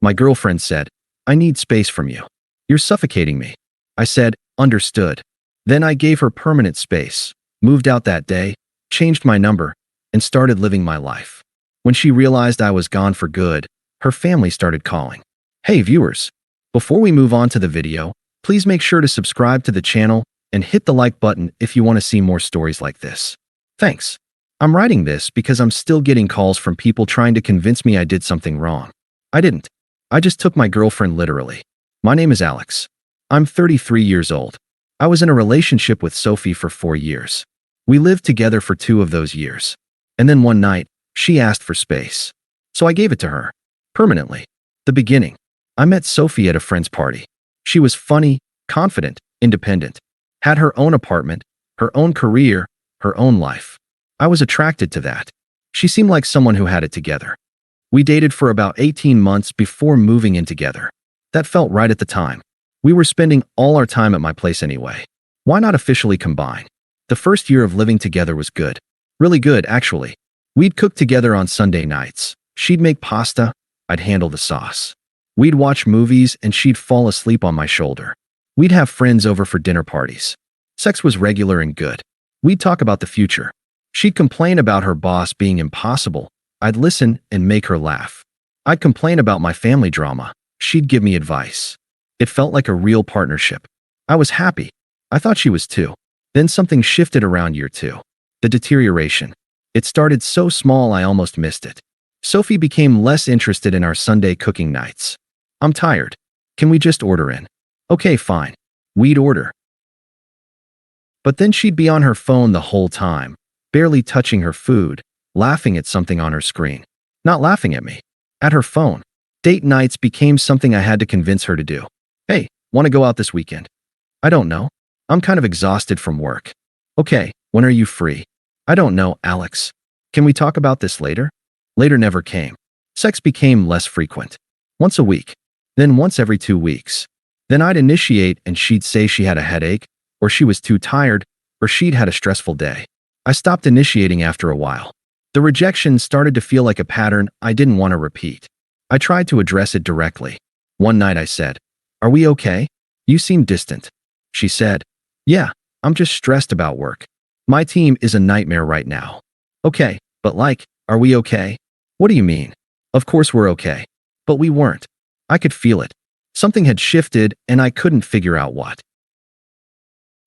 My girlfriend said, "I need space from you. You're suffocating me." I said, "Understood." Then I gave her permanent space, moved out that day, changed my number, and started living my life. When she realized I was gone for good, her family started calling. Hey viewers, before we move on to the video, please make sure to subscribe to the channel and hit the like button if you want to see more stories like this. Thanks. I'm writing this because I'm still getting calls from people trying to convince me I did something wrong. I didn't. I just took my girlfriend literally. My name is Alex. I'm 33 years old. I was in a relationship with Sophie for 4 years. We lived together for 2 of those years. And then one night, she asked for space. So I gave it to her. Permanently. The beginning. I met Sophie at a friend's party. She was funny, confident, independent. Had her own apartment, her own career, her own life. I was attracted to that. She seemed like someone who had it together. We dated for about 18 months before moving in together. That felt right at the time. We were spending all our time at my place anyway. Why not officially combine? The first year of living together was good. Really good, actually. We'd cook together on Sunday nights. She'd make pasta, I'd handle the sauce. We'd watch movies and she'd fall asleep on my shoulder. We'd have friends over for dinner parties. Sex was regular and good. We'd talk about the future. She'd complain about her boss being impossible. I'd listen and make her laugh. I'd complain about my family drama. She'd give me advice. It felt like a real partnership. I was happy. I thought she was too. Then something shifted around year 2. The deterioration. It started so small I almost missed it. Sophie became less interested in our Sunday cooking nights. I'm tired. Can we just order in? Okay, fine. We'd order. But then she'd be on her phone the whole time, barely touching her food, laughing at something on her screen. Not laughing at me. At her phone. Date nights became something I had to convince her to do. Hey, want to go out this weekend? I don't know. I'm kind of exhausted from work. Okay, when are you free? I don't know, Alex. Can we talk about this later? Later never came. Sex became less frequent. Once a week. Then once every 2 weeks. Then I'd initiate and she'd say she had a headache, or she was too tired, or she'd had a stressful day. I stopped initiating after a while. The rejection started to feel like a pattern I didn't want to repeat. I tried to address it directly. One night I said, "Are we okay? You seem distant." She said, "Yeah, I'm just stressed about work. My team is a nightmare right now." Okay, but like, are we okay? What do you mean? Of course we're okay. But we weren't. I could feel it. Something had shifted and I couldn't figure out what.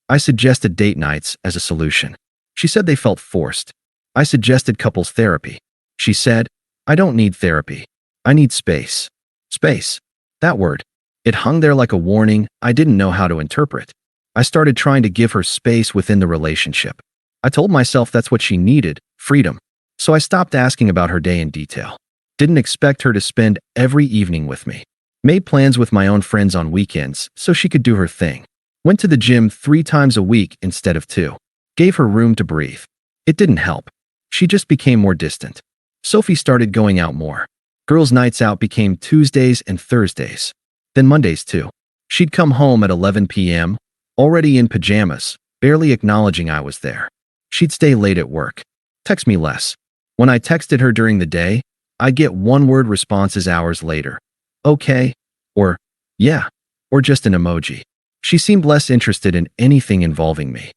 I suggested date nights as a solution. She said they felt forced. I suggested couples therapy. She said, "I don't need therapy. I need space." Space. That word. It hung there like a warning I didn't know how to interpret. I started trying to give her space within the relationship. I told myself that's what she needed, freedom. So I stopped asking about her day in detail. Didn't expect her to spend every evening with me. Made plans with my own friends on weekends so she could do her thing. Went to the gym 3 times a week instead of 2. Gave her room to breathe. It didn't help. She just became more distant. Sophie started going out more. Girls' nights out became Tuesdays and Thursdays. Then Mondays too. She'd come home at 11 p.m., already in pajamas, barely acknowledging I was there. She'd stay late at work. Text me less. When I texted her during the day, I'd get one-word responses hours later. Okay, or yeah, or just an emoji. She seemed less interested in anything involving me.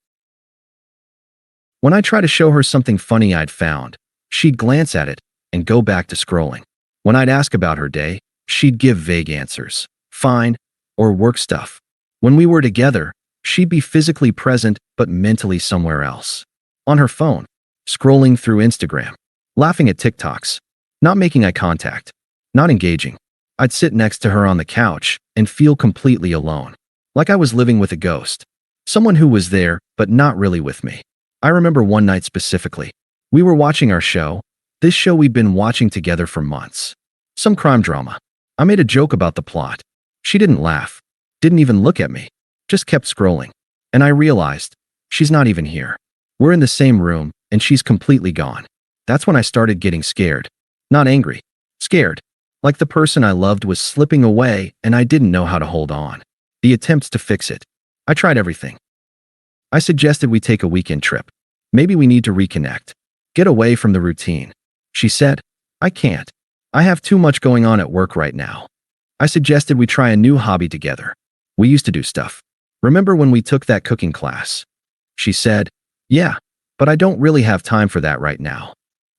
When I tried to show her something funny I'd found, she'd glance at it and go back to scrolling. When I'd ask about her day, she'd give vague answers. Fine, or work stuff. When we were together, she'd be physically present but mentally somewhere else. On her phone, scrolling through Instagram, laughing at TikToks, not making eye contact, not engaging. I'd sit next to her on the couch and feel completely alone, like I was living with a ghost. Someone who was there but not really with me. I remember one night specifically. We were watching our show, this show we'd been watching together for months. Some crime drama. I made a joke about the plot. She didn't laugh, didn't even look at me, just kept scrolling. And I realized, she's not even here. We're in the same room, and she's completely gone. That's when I started getting scared. Not angry. Scared. Like the person I loved was slipping away and I didn't know how to hold on. The attempts to fix it. I tried everything. I suggested we take a weekend trip. Maybe we need to reconnect. Get away from the routine. She said, "I can't. I have too much going on at work right now." I suggested we try a new hobby together. We used to do stuff. Remember when we took that cooking class? She said, yeah, but I don't really have time for that right now.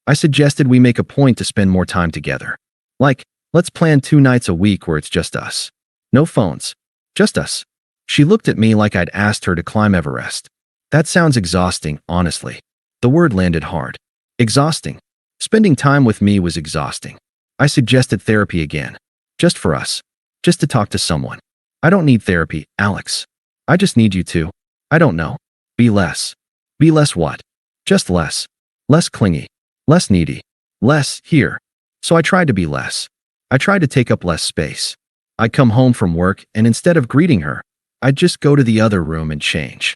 I suggested we make a point to spend more time together. Like, let's plan 2 nights a week where it's just us. No phones. Just us. She looked at me like I'd asked her to climb Everest. That sounds exhausting, honestly. The word landed hard. Exhausting. Spending time with me was exhausting. I suggested therapy again. Just for us. Just to talk to someone. I don't need therapy, Alex. I just need you to. I don't know. Be less. Be less what? Just less. Less clingy. Less needy. Less here. So I tried to be less. I tried to take up less space. I'd come home from work and instead of greeting her, I'd just go to the other room and change.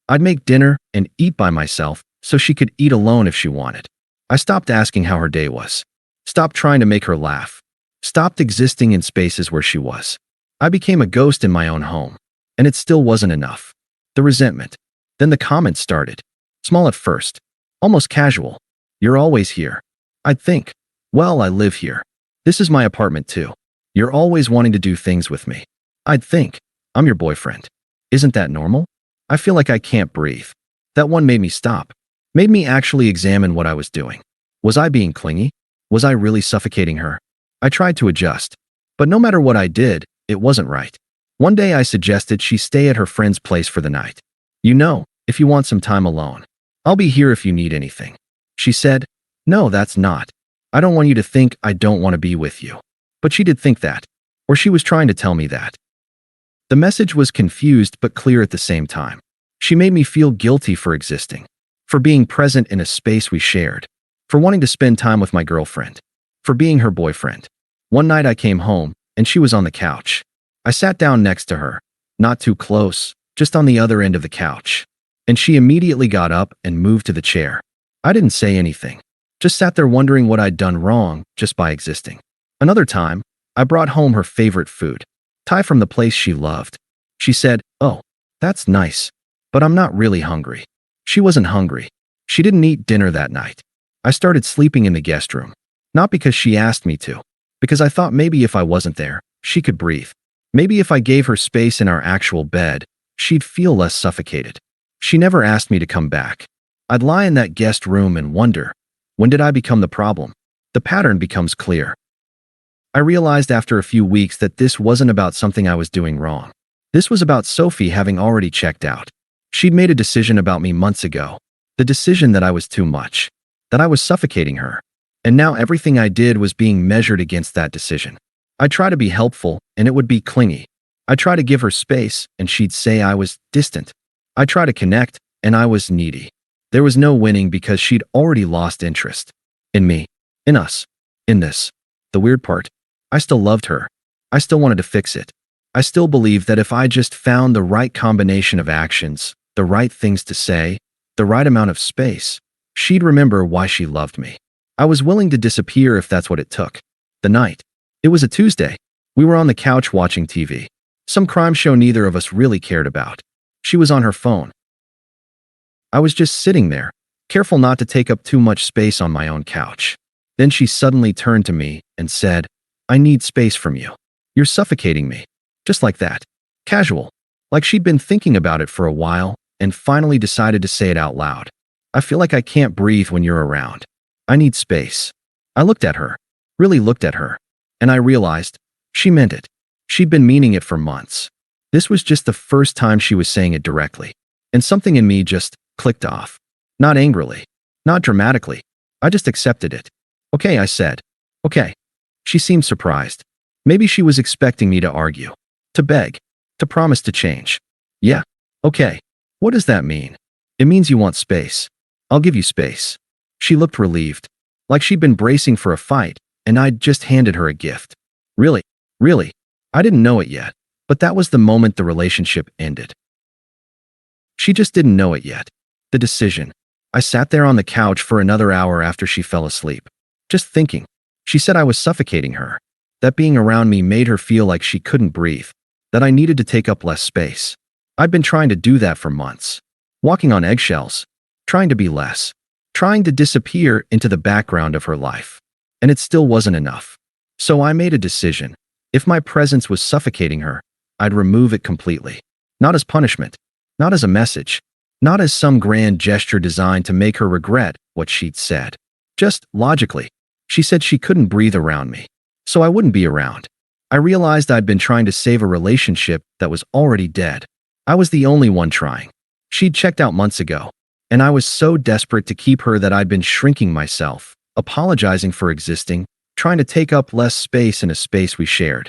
I'd make dinner and eat by myself so she could eat alone if she wanted. I stopped asking how her day was. Stopped trying to make her laugh. Stopped existing in spaces where she was. I became a ghost in my own home. And it still wasn't enough. The resentment. Then the comments started. Small at first. Almost casual. You're always here. I'd think, well, I live here. This is my apartment too. You're always wanting to do things with me. I'd think, I'm your boyfriend. Isn't that normal? I feel like I can't breathe. That one made me stop. Made me actually examine what I was doing. Was I being clingy? Was I really suffocating her? I tried to adjust. But no matter what I did, it wasn't right. One day I suggested she stay at her friend's place for the night. You know, if you want some time alone. I'll be here if you need anything. She said, no, that's not. I don't want you to think I don't want to be with you. But she did think that. Or she was trying to tell me that. The message was confused but clear at the same time. She made me feel guilty for existing. For being present in a space we shared. For wanting to spend time with my girlfriend. For being her boyfriend. One night I came home, and she was on the couch. I sat down next to her. Not too close, just on the other end of the couch. And she immediately got up and moved to the chair. I didn't say anything. Just sat there wondering what I'd done wrong just by existing. Another time, I brought home her favorite food. Thai from the place she loved. She said, oh, that's nice. But I'm not really hungry. She wasn't hungry. She didn't eat dinner that night. I started sleeping in the guest room. Not because she asked me to. Because I thought maybe if I wasn't there, she could breathe. Maybe if I gave her space in our actual bed, she'd feel less suffocated. She never asked me to come back. I'd lie in that guest room and wonder, when did I become the problem? The pattern becomes clear. I realized after a few weeks that this wasn't about something I was doing wrong. This was about Sophie having already checked out. She'd made a decision about me months ago. The decision that I was too much. That I was suffocating her. And now everything I did was being measured against that decision. I'd try to be helpful, and it would be clingy. I'd try to give her space, and she'd say I was distant. I'd try to connect, and I was needy. There was no winning because she'd already lost interest. In me. In us. In this. The weird part. I still loved her. I still wanted to fix it. I still believed that if I just found the right combination of actions, the right things to say, the right amount of space, she'd remember why she loved me. I was willing to disappear if that's what it took. The night. It was a Tuesday. We were on the couch watching TV. Some crime show neither of us really cared about. She was on her phone. I was just sitting there, careful not to take up too much space on my own couch. Then she suddenly turned to me and said, I need space from you. You're suffocating me. Just like that. Casual. Like she'd been thinking about it for a while and finally decided to say it out loud. I feel like I can't breathe when you're around. I need space. I looked at her. Really looked at her. And I realized, she meant it. She'd been meaning it for months. This was just the first time she was saying it directly. And something in me just clicked off. Not angrily. Not dramatically. I just accepted it. Okay, I said. Okay. She seemed surprised. Maybe she was expecting me to argue. To beg. To promise to change. Yeah. Okay. What does that mean? It means you want space. I'll give you space. She looked relieved. Like she'd been bracing for a fight, and I'd just handed her a gift. Really? Really? I didn't know it yet, but that was the moment the relationship ended. She just didn't know it yet. The decision. I sat there on the couch for another hour after she fell asleep. Just thinking. She said I was suffocating her. That being around me made her feel like she couldn't breathe. That I needed to take up less space. I'd been trying to do that for months. Walking on eggshells. Trying to be less. Trying to disappear into the background of her life. And it still wasn't enough. So I made a decision. If my presence was suffocating her, I'd remove it completely. Not as punishment, not as a message, not as some grand gesture designed to make her regret what she'd said. Just logically, she said she couldn't breathe around me, so I wouldn't be around. I realized I'd been trying to save a relationship that was already dead. I was the only one trying. She'd checked out months ago, and I was so desperate to keep her that I'd been shrinking myself, apologizing for existing, trying to take up less space in a space we shared.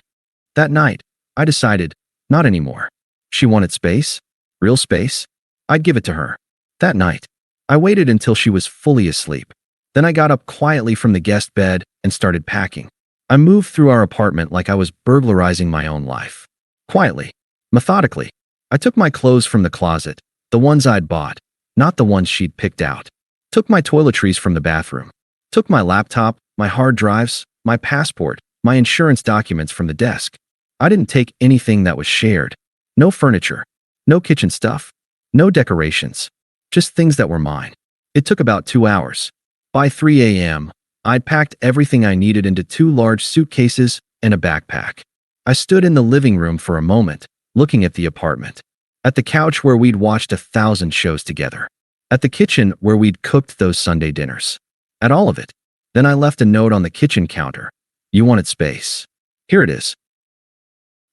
That night, I decided, not anymore. She wanted space? Real space? I'd give it to her. That night, I waited until she was fully asleep. Then I got up quietly from the guest bed and started packing. I moved through our apartment like I was burglarizing my own life. Quietly, methodically, I took my clothes from the closet, the ones I'd bought, not the ones she'd picked out. Took my toiletries from the bathroom. Took my laptop, my hard drives, my passport, my insurance documents from the desk. I didn't take anything that was shared. No furniture, no kitchen stuff, no decorations, just things that were mine. It took about 2 hours. By 3 a.m., I'd packed everything I needed into 2 large suitcases and a backpack. I stood in the living room for a moment, looking at the apartment. At the couch where we'd watched 1,000 shows together. At the kitchen where we'd cooked those Sunday dinners. At all of it. Then I left a note on the kitchen counter. You wanted space. Here it is.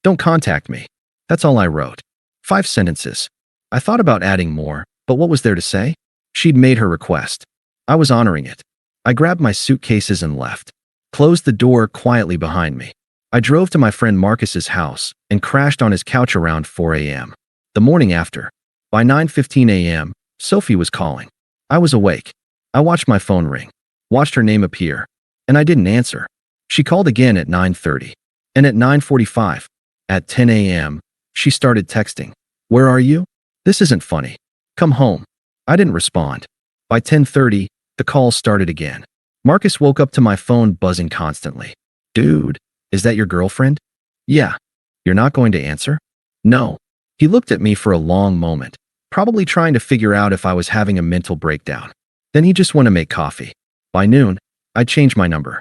Don't contact me. That's all I wrote. 5 sentences. I thought about adding more, but what was there to say? She'd made her request. I was honoring it. I grabbed my suitcases and left. Closed the door quietly behind me. I drove to my friend Marcus's house and crashed on his couch around 4 a.m. The morning after. By 9:15 a.m., Sophie was calling. I was awake. I watched my phone ring. Watched her name appear. And I didn't answer. She called again at 9:30. And at 9:45. At 10 a.m., she started texting. Where are you? This isn't funny. Come home. I didn't respond. By 10:30, the call started again. Marcus woke up to my phone buzzing constantly. Dude, is that your girlfriend? Yeah. You're not going to answer? No. He looked at me for a long moment, probably trying to figure out if I was having a mental breakdown. Then he just went to make coffee. By noon, I changed my number.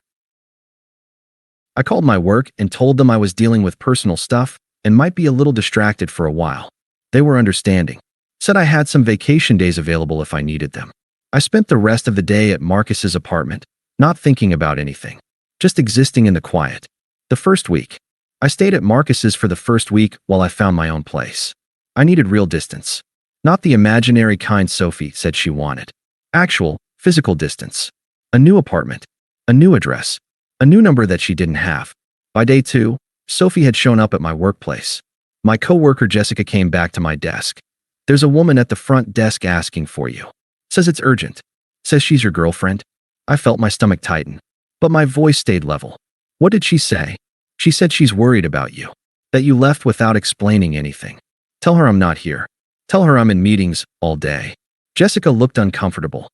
I called my work and told them I was dealing with personal stuff and might be a little distracted for a while. They were understanding. Said I had some vacation days available if I needed them. I spent the rest of the day at Marcus's apartment, not thinking about anything, just existing in the quiet. The first week. I stayed at Marcus's for the first week while I found my own place. I needed real distance. Not the imaginary kind Sophie said she wanted. Actual, physical distance. A new apartment. A new address. A new number that she didn't have. By day 2, Sophie had shown up at my workplace. My coworker Jessica came back to my desk. There's a woman at the front desk asking for you. Says it's urgent. Says she's your girlfriend. I felt my stomach tighten. But my voice stayed level. What did she say? She said she's worried about you. That you left without explaining anything. Tell her I'm not here. Tell her I'm in meetings all day. Jessica looked uncomfortable.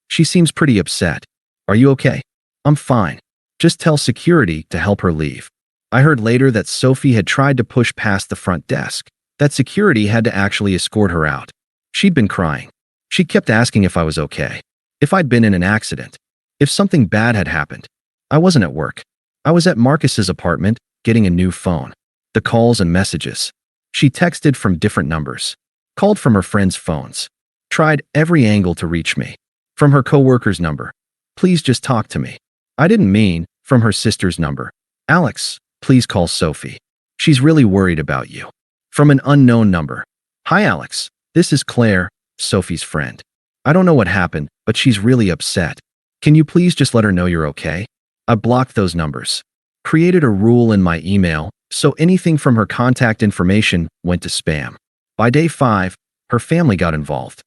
She seems pretty upset. Are you okay? I'm fine. Just tell security to help her leave. I heard later that Sophie had tried to push past the front desk. That security had to actually escort her out. She'd been crying. She kept asking if I was okay. If I'd been in an accident. If something bad had happened. I wasn't at work. I was at Marcus's apartment, getting a new phone. The calls and messages. She texted from different numbers. Called from her friends' phones. Tried every angle to reach me. From her coworker's number. Please just talk to me. I didn't mean, from her sister's number. Alex, please call Sophie. She's really worried about you. From an unknown number. Hi Alex, this is Claire, Sophie's friend. I don't know what happened, but she's really upset. Can you please just let her know you're okay? I blocked those numbers. Created a rule in my email, so anything from her contact information went to spam. By day 5, her family got involved.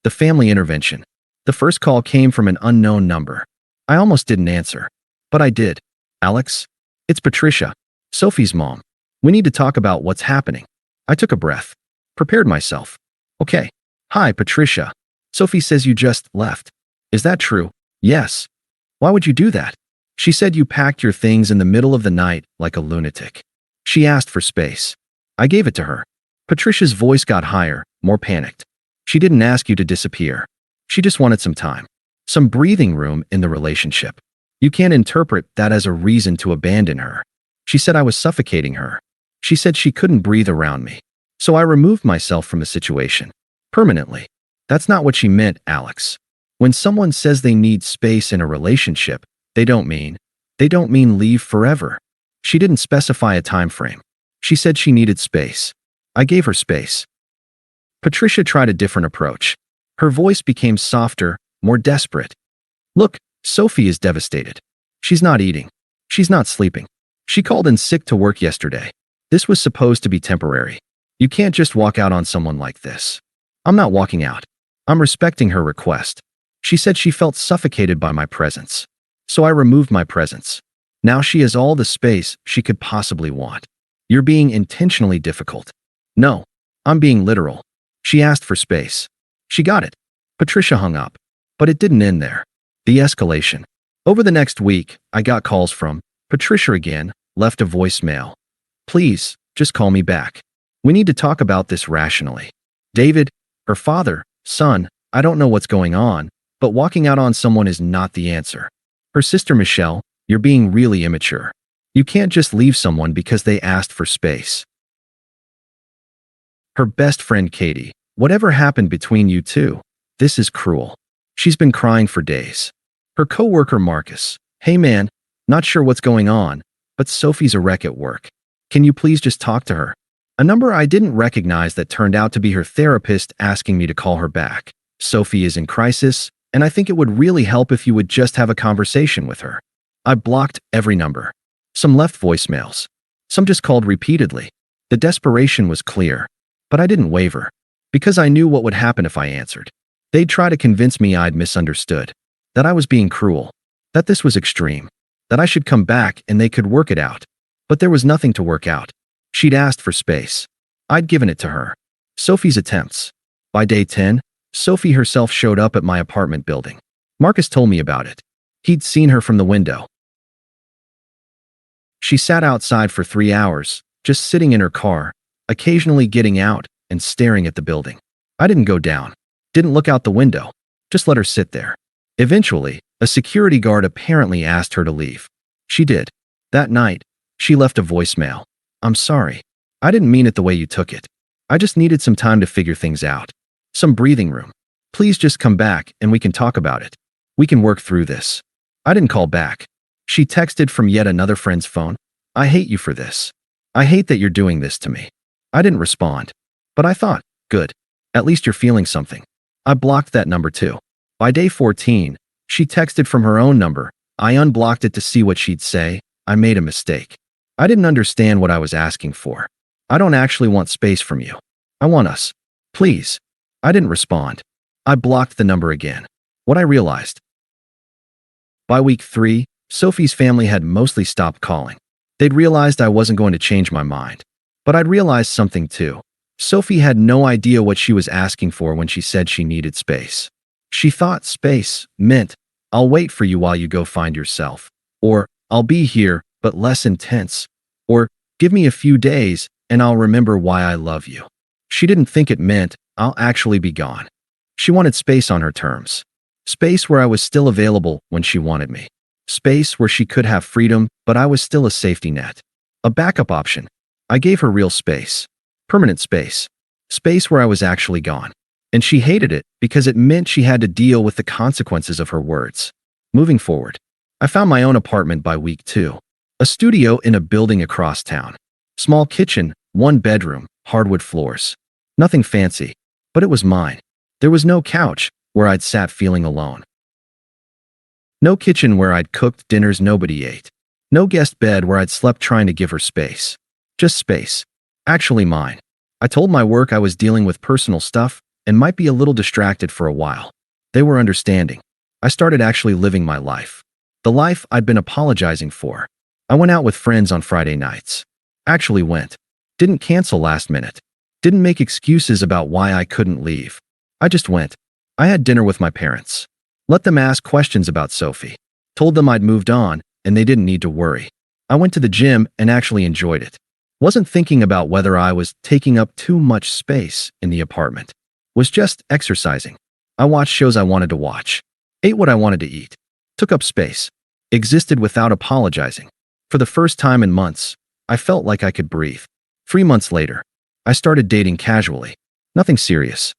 The family intervention. The first call came from an unknown number. I almost didn't answer. But I did. Alex? It's Patricia, Sophie's mom. We need to talk about what's happening. I took a breath. Prepared myself. Okay. Hi, Patricia. Sophie says you just left. Is that true? Yes. Why would you do that? She said you packed your things in the middle of the night like a lunatic. She asked for space. I gave it to her. Patricia's voice got higher, more panicked. She didn't ask you to disappear. She just wanted some time. Some breathing room in the relationship. You can't interpret that as a reason to abandon her. She said I was suffocating her. She said she couldn't breathe around me. So I removed myself from the situation. Permanently. That's not what she meant, Alex. When someone says they need space in a relationship, they don't mean leave forever. She didn't specify a time frame. She said she needed space. I gave her space. Patricia tried a different approach. Her voice became softer, more desperate. Look, Sophie is devastated. She's not eating. She's not sleeping. She called in sick to work yesterday. This was supposed to be temporary. You can't just walk out on someone like this. I'm not walking out. I'm respecting her request. She said she felt suffocated by my presence. So I removed my presence. Now she has all the space she could possibly want. You're being intentionally difficult. No, I'm being literal. She asked for space. She got it. Patricia hung up. But it didn't end there. The escalation. Over the next week, I got calls from Patricia again, left a voicemail. Please, just call me back. We need to talk about this rationally. David, her father, son, I don't know what's going on, but walking out on someone is not the answer. Her sister Michelle, you're being really immature. You can't just leave someone because they asked for space. Her best friend Katie, whatever happened between you two? This is cruel. She's been crying for days. Her coworker Marcus, hey man, not sure what's going on, but Sophie's a wreck at work. Can you please just talk to her? A number I didn't recognize that turned out to be her therapist asking me to call her back. Sophie is in crisis, and I think it would really help if you would just have a conversation with her. I blocked every number. Some left voicemails. Some just called repeatedly. The desperation was clear, but I didn't waver, because I knew what would happen if I answered. They'd try to convince me I'd misunderstood, that I was being cruel, that this was extreme, that I should come back and they could work it out. But there was nothing to work out. She'd asked for space. I'd given it to her. Sophie's attempts. By day 10, Sophie herself showed up at my apartment building. Marcus told me about it. He'd seen her from the window. She sat outside for 3 hours, just sitting in her car, occasionally getting out and staring at the building. I didn't go down. Didn't look out the window. Just let her sit there. Eventually, a security guard apparently asked her to leave. She did. That night, she left a voicemail. I'm sorry. I didn't mean it the way you took it. I just needed some time to figure things out. Some breathing room. Please just come back and we can talk about it. We can work through this. I didn't call back. She texted from yet another friend's phone. I hate you for this. I hate that you're doing this to me. I didn't respond. But I thought, good. At least you're feeling something. I blocked that number too. By day 14, she texted from her own number. I unblocked it to see what she'd say. I made a mistake. I didn't understand what I was asking for. I don't actually want space from you. I want us. Please. I didn't respond. I blocked the number again. What I realized. By week 3, Sophie's family had mostly stopped calling. They'd realized I wasn't going to change my mind. But I'd realized something too. Sophie had no idea what she was asking for when she said she needed space. She thought space meant, I'll wait for you while you go find yourself. Or, I'll be here, but less intense. Or, give me a few days, and I'll remember why I love you. She didn't think it meant, I'll actually be gone. She wanted space on her terms. Space where I was still available when she wanted me. Space where she could have freedom, but I was still a safety net. A backup option. I gave her real space. Permanent space. Space where I was actually gone. And she hated it because it meant she had to deal with the consequences of her words. Moving forward, I found my own apartment by week 2. A studio in a building across town. Small kitchen, 1 bedroom, hardwood floors. Nothing fancy, but it was mine. There was no couch where I'd sat feeling alone. No kitchen where I'd cooked dinners nobody ate. No guest bed where I'd slept trying to give her space. Just space. Actually mine. I told my work I was dealing with personal stuff and might be a little distracted for a while. They were understanding. I started actually living my life. The life I'd been apologizing for. I went out with friends on Friday nights. Actually went. Didn't cancel last minute. Didn't make excuses about why I couldn't leave. I just went. I had dinner with my parents. Let them ask questions about Sophie. Told them I'd moved on and they didn't need to worry. I went to the gym and actually enjoyed it. Wasn't thinking about whether I was taking up too much space in the apartment. Was just exercising. I watched shows I wanted to watch. Ate what I wanted to eat. Took up space. Existed without apologizing. For the first time in months, I felt like I could breathe. 3 months later, I started dating casually. Nothing serious.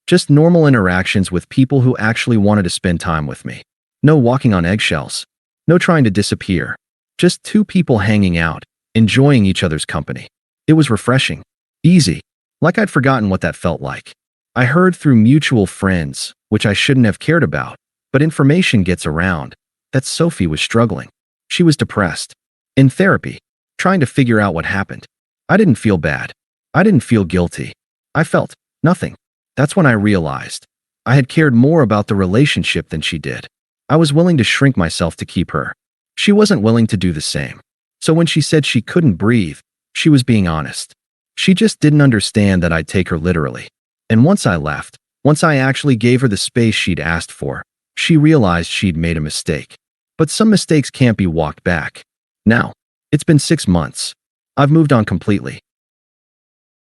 Just normal interactions with people who actually wanted to spend time with me. No walking on eggshells. No trying to disappear. Just two people hanging out, enjoying each other's company. It was refreshing. Easy. Like I'd forgotten what that felt like. I heard through mutual friends, which I shouldn't have cared about, but information gets around, that Sophie was struggling. She was depressed. In therapy. Trying to figure out what happened. I didn't feel bad. I didn't feel guilty. I felt nothing. That's when I realized I had cared more about the relationship than she did. I was willing to shrink myself to keep her. She wasn't willing to do the same. So when she said she couldn't breathe, she was being honest. She just didn't understand that I'd take her literally. And once I left, once I actually gave her the space she'd asked for, she realized she'd made a mistake. But some mistakes can't be walked back. Now, it's been 6 months. I've moved on completely.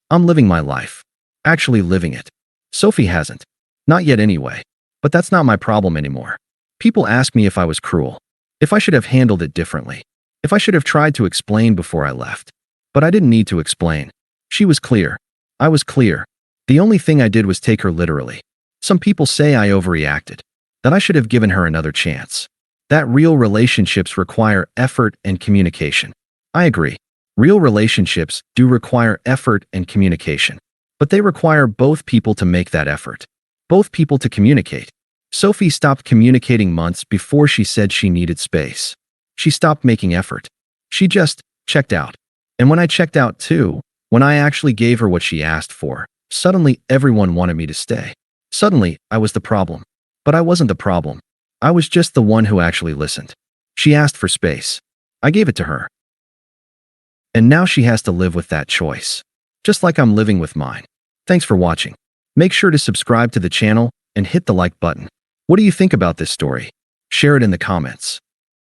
I'm living my life. Actually living it. Sophie hasn't. Not yet anyway. But that's not my problem anymore. People ask me if I was cruel. If I should have handled it differently. If I should have tried to explain before I left. But I didn't need to explain. She was clear. I was clear. The only thing I did was take her literally. Some people say I overreacted. That I should have given her another chance. That real relationships require effort and communication. I agree. Real relationships do require effort and communication. But they require both people to make that effort. Both people to communicate. Sophie stopped communicating months before she said she needed space. She stopped making effort. She just checked out. And when I checked out too, when I actually gave her what she asked for, suddenly everyone wanted me to stay. Suddenly, I was the problem. But I wasn't the problem. I was just the one who actually listened. She asked for space. I gave it to her. And now she has to live with that choice. Just like I'm living with mine. Thanks for watching. Make sure to subscribe to the channel and hit the like button. What do you think about this story? Share it in the comments.